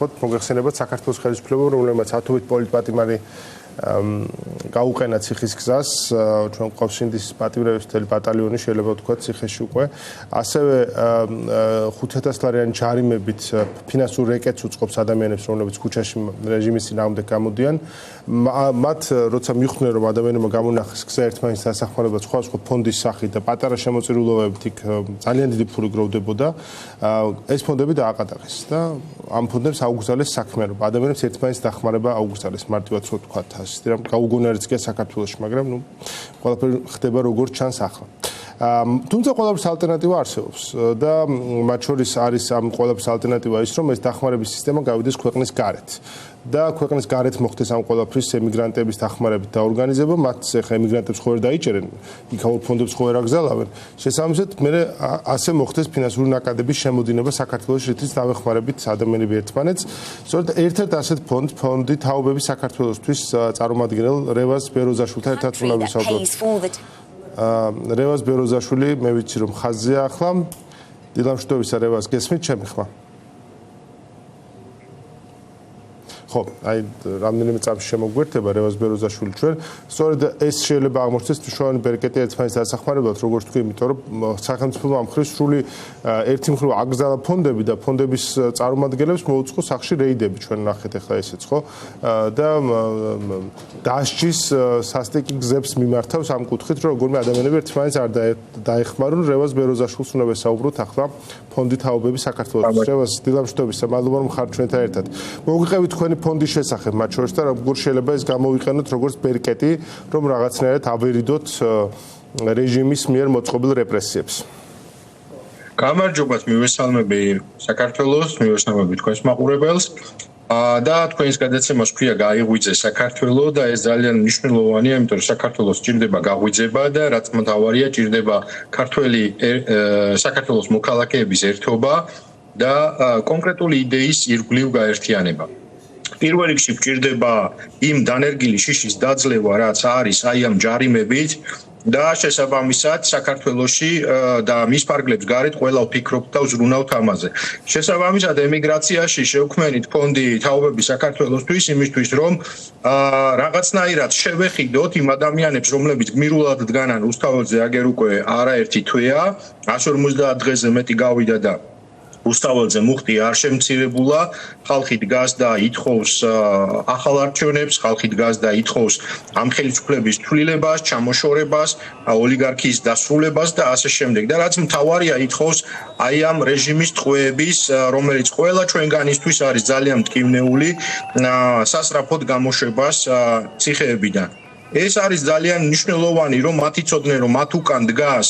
მოგეხსენებათ საქართველოს ხელისუფლებამ, რომელმაც ათობით პოლიტპატიმარი გაუყენა ციხის გზას, ჩვენ გვყავს ინდის პატიმრების მთელი ბატალიონი, შეიძლება ვთქვათ, ციხეში უკვე. ასევე 5,000 ლარიანი ჯარიმებით ფინანსურ რეკეტს უწყობს ადამიანებს, რომლებიც ქუჩაში რეჟიმის წინააღმდეგ გამოდიან. მათ როცა მიხვდნენ, რომ ადამიანებმა გამონახეს გზა ერთმანეთს დასახმარებლად სხვადასხვა ფონდის სახით და პატარა შემოწირულობებით იქ ძალიან დიდი ფული გროვდებოდა, ეს ფონდები დააყადაღეს და ამ ფონდებს აუგზავნეს საქმე, რომ ადამიანებს ერთმანეთს დახმარება აუგზავნეს, მარტივად რო ვთქვათ, ასე რომ გაუგონარიც კი საქართველოში, მაგრამ ნუ ყველაფერი ხდება როგორც ჩანს ახლა. თუმცა ყველაფრის ალტერნატივა არსებობს და მათ შორის არის ამ ყველაფრის ალტერნატივა ის, რომ ეს დახმარების სისტემა გავიდეს ქვეყნის გარეთ. და ქვეყნის გარეთ მოხდეს ამ ყველაფრის ემიგრანტების დახმარებით და ორგანიზება, მათ ახლა ემიგრანტებს ხო ვერ დაიჭერენ, იქაურ ფონდებს ხო ვერ აგზავნებენ. შესაბამისად, მე ასე მოხდეს ფინანსური ნაკადების შემოდინება საქართველოს რითიც დამეხმარებით ადამიანები ერთმანეთს. სწორედ ერთ-ერთ ასეთ ფონდი თაობები საქართველოსთვის წარმომადგენელ რევაზ ბეროზაშვილთან ერთად უნდა ვისაუბროთ. რევაზ ბეროზაშვილი, მე ვიცი რომ ხაზია ახლა. დილამშვიდობისა რევაზ, გესმით ჩემი ხმა? ხო, აი რამდენიმე წამში შემოგვერთება რევაზ ბეროზაშვილი ჩვენ. სწორედ ეს შეიძლება აღმოჩნდეს მნიშვნელოვანი ბერკეტი ერთმანეთის დასახმარებლად, როგორც თქვი, იმიტომ რომ სახელმწიფო ამ ხრივ სრული ერთი მხრივ აკრძალა ფონდები და ფონდების წარმომადგენლებს მოუწყო სახში რეიდები, ჩვენ ნახეთ ახლა ესეც, ხო? და დასჯის სასტიკი გზებს მიმართავს ამ კუთხით, რომ როგორმე ადამიანები ერთმანეთს არ დაეხმარონ. რევაზ ბეროზაშვილს უნდა ვესაუბროთ ახლა ფონდი თაობები საქართველოს. რევაზ, დილამშვიდობისა, მადლობა რომ ხართ ჩვენთან ერთად. მოგიყევით თქვენი ფონდის შესახებ, მათ შორის და როგორ შეიძლება ეს გამოვიყენოთ როგორც ბერკეტი, რომ რაღაცნაირად ავერიდოთ რეჟიმის მიერ მოწყობილ რეპრესიებს. გამარჯობათ, მივესალმები საქართველოს, მივესალმები თქვენს მაყურებელს. და თქვენს გადაცემას ქვია გაიღვიძე საქართველო და ეს ძალიან მნიშვნელოვანია, იმიტომ რომ საქართველოს ჭირდება გაღვიძება და რაც მთავარია ჭირდება საქართველოს მოქალაქეების ერთობა და კონკრეტული იდეის ირგვლივ გაერთიანება. პირველ რიგში გვჭირდება იმ დანერგილი შიშის დაძლევა, რაც არის აი ამ ჯარიმებით და შესაბამისად საქართველოში და მის ფარგლებს გარეთ ყველა ვფიქრობთ და ვზრუნავთ ამაზე. შესაბამისად ემიგრაციაში შევქმნით ფონდი თაობები საქართველოსთვის იმისთვის, რომ რაღაცნაირად შევეხიდოთ იმ ადამიანებს, რომლებიც გმირულად დგანან უსთაველზე აგერ უკვე არაერთი თვეა, 150 დღეზე მეტი გავიდა და უსთაველზე მუხტი არ შემცირებულა, ხალხი დგას და ითხოვს ახალ არჩევნებს, ხალხი დგას და ითხოვს ამ ხელისუფლების ცვლილებას, ჩამოშორებას, ოლიგარქიის დასრულებას და ასე შემდეგ. და რაც მთავარია ითხოვს აი ამ რეჟიმის ტყვეების, რომელიც ყველა ჩვენგანისთვის არის ძალიან მტკივნეული, სასწრაფოდ გამოშვებას ციხეებიდან. ეს არის ძალიან მნიშვნელოვანი, რომ მათ იცოდნენ, რომ მათ უკან დგას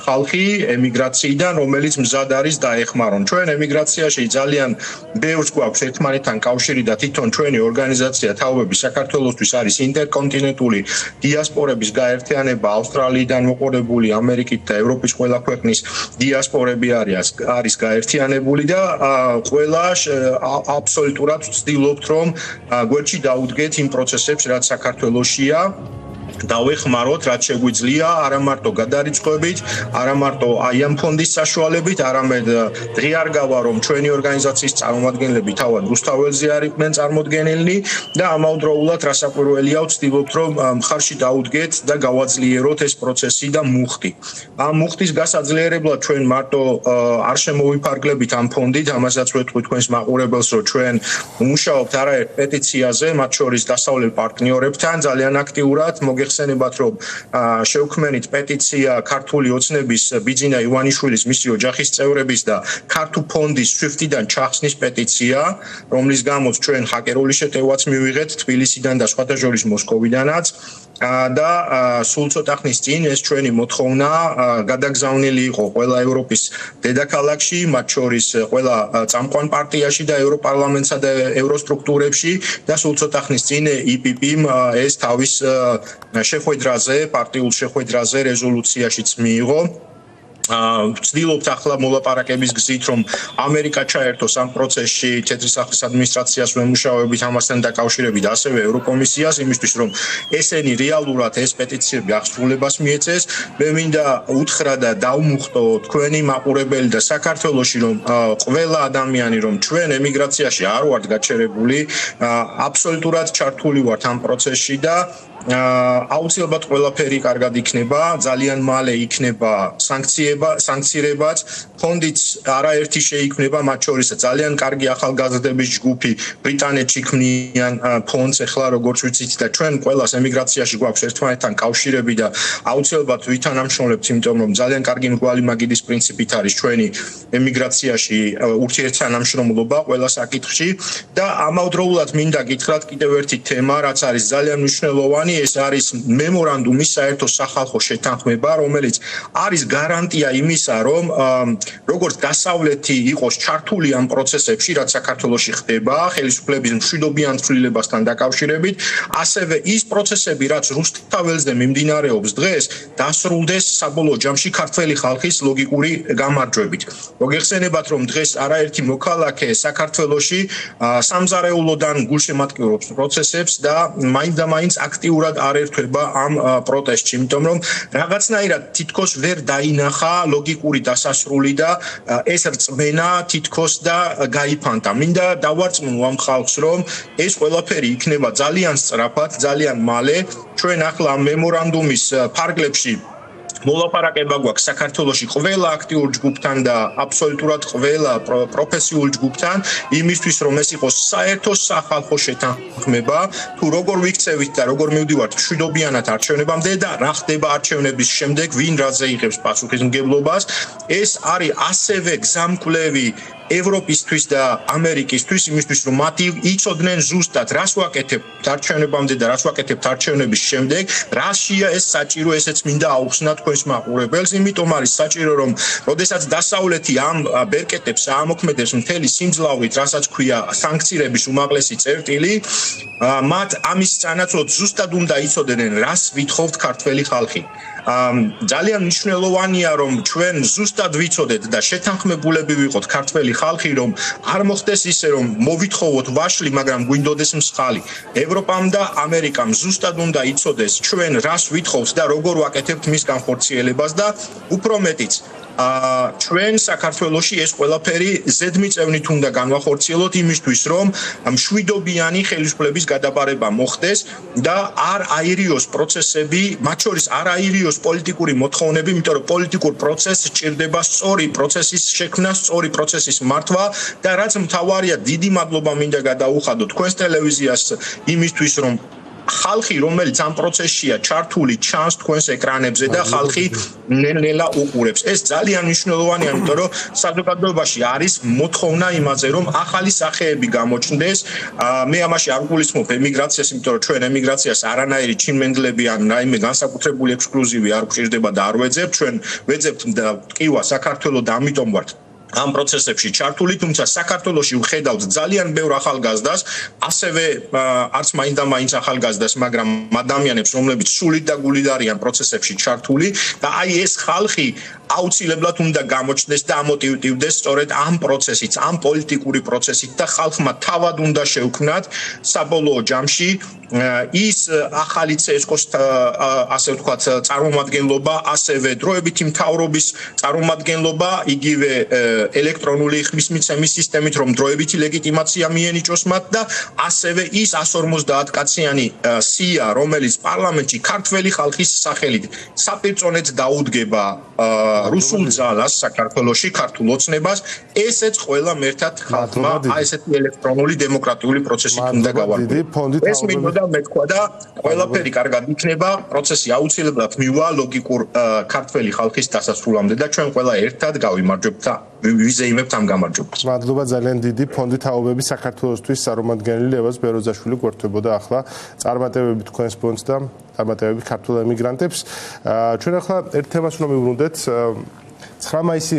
ხალხი ემიგრაციიდან, რომელიც მზად არის დაეხმარონ. ჩვენ ემიგრაციაში ძალიან ბევრს გვაქვს ერთმანეთთან კავშირი და თვითონ ჩვენი ორგანიზაცია თაობები საქართველოსთვის არის ინტერკონტინენტური დიასპორების გაერთიანება, ავსტრალიიდან მოყოლებული, ამერიკით და ევროპის ყველა ქვეყნის დიასპორები არის გაერთიანებული და ყველა აბსოლუტურად ვცდილობთ, რომ გვერდში დაუდგეთ იმ პროცესებს, რაც საქართველოსია. დავეხმაროთ, რაც შეგვიძლია, არა მარტო გადარიცხვებით, არა მარტო აი ამ ფონდის საშუალებით, არამედ ღიარ გავა, რომ ჩვენი ორგანიზაციის წარმომადგენლები თავად რუსთაველზე არიან წარმოდგენილნი და ამავდროულად რასაკვირველია ვცდილობთ, რომ მხარში დაუდგეთ და გავაძლიეროთ ეს პროცესი და მუხტი. ამ მუხტის გასაძლიერებლად ჩვენ მარტო არ შემოვიფარგლებით ამ ფონდით, ამასაც ვეთქვი თქვენს მაყურებელს, რომ ჩვენ ვმუშაობთ არაერთ პეტიციაზე, მათ შორის დასავლელ პარტნიორებთან ძალიან აქტიურად ხსენებათ, რომ შევქმნით პეტიცია ქართული ოცნების ბიძინა ივანიშვილის მისი ოჯახის წევრების და ქართულ ფონდის SWIFT-დან ჩახსნის პეტიცია, რომლის გამოც ჩვენ ჰაკერული შეტევაც მივიღეთ თბილისიდან და სხვათა შორის მოსკოვიდანაც. და სულ ცოტა ხნის წინ ეს ჩვენი მოთხოვნა გადაგზავნილი იყო ყველა ევროპის დედაქალაქში, მათ შორის ყველა წამყვან პარტიაში და ევროპარლამენტსა და ევროსტრუქტურებში და სულ ცოტა ხნის წინ EPP-მ ეს თავის შეხვედრაზე, პარტიულ შეხვედრაზე რეზოლუციაშიც მიიღო. ვცდილობთ ახლა მოლაპარაკების გზით რომ ამერიკა ჩაერთოს ამ პროცესში თეთრი სახლის ადმინისტრაციას ვემუშავებით ამასთან დაკავშირებით ასევე ევროკომისიას იმისთვის რომ ესენი რეალურად ეს პეტიციები აღსრულებას მიეწეს მე მინდა უთხრა და დავმუხტო თქვენი მაყურებელი და საქართველოში რომ ყველა ადამიანი რომ ჩვენ ემიგრაციაში არ ვართ გაჩერებული აბსოლუტურად ჩართული ვართ ამ პროცესში და აუცილებლად ყველაფერი კარგად იქნება ძალიან მალე იქნება სანქცირებაც ფონდიც არაერთი შეიქმნება მათ შორის ძალიან კარგი ახალგაზრდების ჯგუფი ბრიტანეთში ქმნიან ფონდს ახლა როგორც ვიცით და ჩვენ ყველას ემიგრაციაში გვაქვს ერთმანეთთან კავშირები და აუცილებლად ვითანამშრომლებთ იმიტომ რომ ძალიან კარგი მრგვალი მაგიდის პრინციპით არის ჩვენი ემიგრაციაში ურთიერთთანამშრომლობა ყველა საკითხში და ამავდროულად მინდა გითხრათ კიდევ ერთი თემა რაც არის ძალიან მნიშვნელოვანი ეს არის მემორანდუმის საერთო სახალხო შეთანხმება რომელიც არის გარანტია იმისა რომ როგორც დასავლეთი იყოს ჩართული ამ პროცესებში რაც საქართველოში ხდება ხელისუფლების მშვიდობიან ცვლილებასთან დაკავშირებით ასევე ის პროცესები რაც რუსთაველზე მიმდინარეობს დღეს დასრულდეს საბოლოო ჯამში ქართველი ხალხის ლოგიკური გამარჯვებით მოგეხსენებათ რომ დღეს არაერთი მოქალაქე საქართველოში სამზარეულოდან გულშემატკივრობს პროცესებს და მაინც აქტიურად არ ერთვება ამ პროტესტში, იმიტომ რომ რაღაცნაირად თითქოს ვერ დაინახა ლოგიკური დასასრული და ეს რწმენა თითქოს და გაიფანტა. მინდა დავარწმუნო ამ ხალხს, რომ ეს ყველაფერი იქნება ძალიან სწრაფად, ძალიან მალე. ჩვენ ახლა მემორანდუმის ფარგლებში მოლაპარაკება გვაქვს საქართველოში ყველა აქტიურ ჯგუფთან და აბსოლუტურად ყველა პროფესიულ ჯგუფთან იმისთვის რომ ეს იყოს საერთო სახალხო შეთანხმება თუ როგორ ვიქცევით და როგორ მივდივართ მშვიდობიანად არჩევნებამდე და რა ხდება არჩევნების შემდეგ ვინ რაზე იღებს პასუხისმგებლობას ეს არის ასევე გზამკვლევი ევროპისთვის და ამერიკისთვის იმისთვის რომ მათი იცოდნენ ზუსტად რას ვაკეთებთ არჩევნებამდე და რას ვაკეთებთ არჩევნების შემდეგ რაშია ეს საჭირო ესეც მინდა აუხსნა თქვენს მაყურებელს იმიტომ არის საჭირო რომ როდესაც დასავლეთი ამ ბერკეტებს აამოქმედებს მთელი სიმძლავრით რასაც ქვია სანქციების უმაღლესი წერტილი მათ ამის წანაცვლოდ ზუსტად უნდა იცოდნენ რას ვითხოვთ ქართველი ხალხი ძალიან მნიშვნელოვანია რომ ჩვენ ზუსტად ვიცოდეთ და შეთანხმებულები ვიყოთ ქართველი ხალხი რომ არ მოხდეს ისე რომ მოვითხოვოთ ვაშლი მაგრამ გვინდოდეს მსხალი ევროპამ და ამერიკამ ზუსტად უნდა იცოდეს ჩვენ რას ვითხოვთ და როგორ ვაკეთებთ მის განხორციელებას და უფრო მეტიც ჩვენ საქართველოში ეს ყველაფერი ზედმიწევნით უნდა განვახორციელოთ იმისთვის რომ მშვიდობიანი ხელისუფლების გადაბარება მოხდეს და არ აირიოს პროცესები მათ შორის არ აირიოს პოლიტიკური მოთხოვნები იმიტომ რომ პოლიტიკურ პროცესს სჭირდება სწორი პროცესის შექმნა სწორი პროცესის მართვა და რაც მთავარია დიდი მადლობა მინდა გადაუხადო თქვენს ტელევიზიას იმისთვის რომ ხალხი რომელიც ამ პროცესშია ჩართული ჩანს თქვენს ეკრანებზე და ხალხი ნელ-ნელა უყურებს ეს ძალიან მნიშვნელოვანია იმიტომ რომ საზოგადოებაში არის მოთხოვნა იმაზე რომ ახალი სახეები გამოჩნდეს მე ამაში არ გულისხმობ ემიგრაციას იმიტომ რომ ჩვენ ემიგრაციას არანაირი ჩინმენდლები ან რაიმე განსაკუთრებული ექსკლუზივი არ გვჭირდება და არ ვეძებთ ჩვენ ვეძებთ ტკივა საქართველოს და ამიტომ ვართ ამ პროცესებში ჩართული, თუმცა საქართველოში ვხედავთ ძალიან ბევრ ახალგაზრდას, ასევე არც მაინდა-მაინც ახალგაზრდას, მაგრამ ადამიანებს, რომლებიც სულით და გულით არიან პროცესებში ჩართული და აი ეს ხალხი აუცილებლად უნდა გამოჩნდეს და ამოტივტივდეს სწორედ ამ პროცესით, ამ პოლიტიკური პროცესით და ხალხმა თავად უნდა შევქმნათ საბოლოო ჯამში ის ახალი CSKO-ს ასე ვთქვათ წარმომადგენლობა, ასევე დროებითი მთავრობის წარმომადგენლობა, იგივე ელექტრონული ხმისმიცემის სისტემით რომ დროებითი ლეგიტიმაცია მიენიჭოს მათ და ასევე ის 150 კაციანი სია რომელიც პარლამენტში ქართველი ხალხის სახელით საპირწონედ დაუდგება რუსულ ძალას საქართველოში ქართულ ოცნებას ესეც ყველა მერთად ხალხმა აი ესეთი ელექტრონული დემოკრატიული პროცესით უნდა გავარკვიოთ ეს მინდოდა მეთქვა და ყველაფერი კარგად იქნება პროცესი აუცილებლად მივა ლოგიკურ ქართველი ხალხის დასასრულამდე და ჩვენ ყველა ერთად გავიმარჯვებთ ვიზეიმებთ ამ გამარჯვებას. მადლობა ძალიან დიდი ფონდი თაობები საქართველოსთვის წარმომადგენელი ლევას ბეროზაშვილი გვერდებოდა ახლა წარმატებები თქვენს ფონდს და წარმატებები ქართულ ემიგრანტებს. ჩვენ ახლა ერთ თემას უნდა მივუბრუნდეთ 9 მაისი